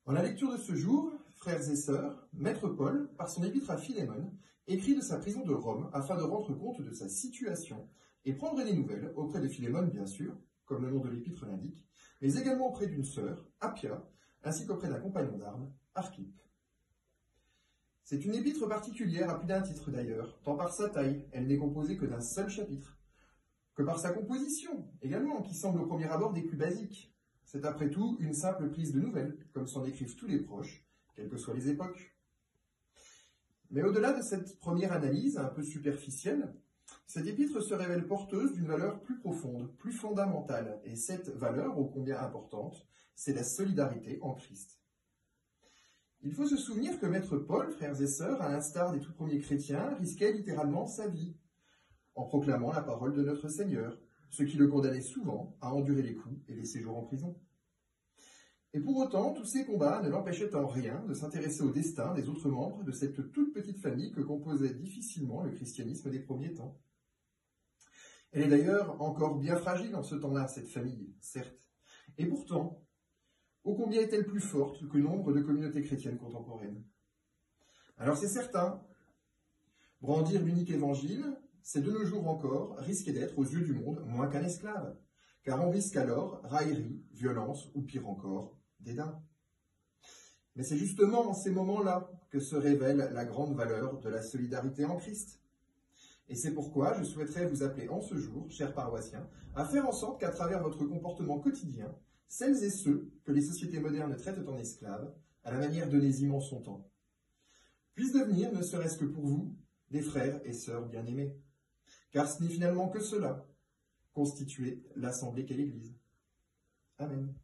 Dans la lecture de ce jour, frères et sœurs, Maître Paul, par son épître à Philémon, écrit de sa prison de Rome afin de rendre compte de sa situation et prendre des nouvelles auprès de Philémon, bien sûr, comme le nom de l'épître l'indique, mais également auprès d'une sœur, Appia, ainsi qu'auprès d'un compagnon d'armes, Archippe. C'est une épître particulière à plus d'un titre d'ailleurs, tant par sa taille, elle n'est composée que d'un seul chapitre, que par sa composition, également, qui semble au premier abord des plus basiques. C'est après tout une simple prise de nouvelles, comme s'en écrivent tous les proches, quelles que soient les époques. Mais au-delà de cette première analyse, un peu superficielle, cette épître se révèle porteuse d'une valeur plus profonde, plus fondamentale, et cette valeur, ô combien importante, c'est la solidarité en Christ. Il faut se souvenir que Maître Paul, frères et sœurs, à l'instar des tout premiers chrétiens, risquait littéralement sa vie, en proclamant la parole de notre Seigneur, ce qui le condamnait souvent à endurer les coups et les séjours en prison. Et pour autant, tous ces combats ne l'empêchaient en rien de s'intéresser au destin des autres membres de cette toute petite famille que composait difficilement le christianisme des premiers temps. Elle est d'ailleurs encore bien fragile en ce temps-là, cette famille, certes. Et pourtant, ô combien est-elle plus forte que nombre de communautés chrétiennes contemporaines. Alors c'est certain, brandir l'unique évangile, c'est de nos jours encore risquer d'être aux yeux du monde moins qu'un esclave, car on risque alors raillerie, violence ou pire encore, dédain. Mais c'est justement en ces moments-là que se révèle la grande valeur de la solidarité en Christ. Et c'est pourquoi je souhaiterais vous appeler en ce jour, chers paroissiens, à faire en sorte qu'à travers votre comportement quotidien, celles et ceux que les sociétés modernes traitent en esclaves, à la manière d'Onésime en son temps, puissent devenir, ne serait-ce que pour vous, des frères et sœurs bien-aimés. Car ce n'est finalement que cela, constituer l'assemblée qu'est l'Église. Amen.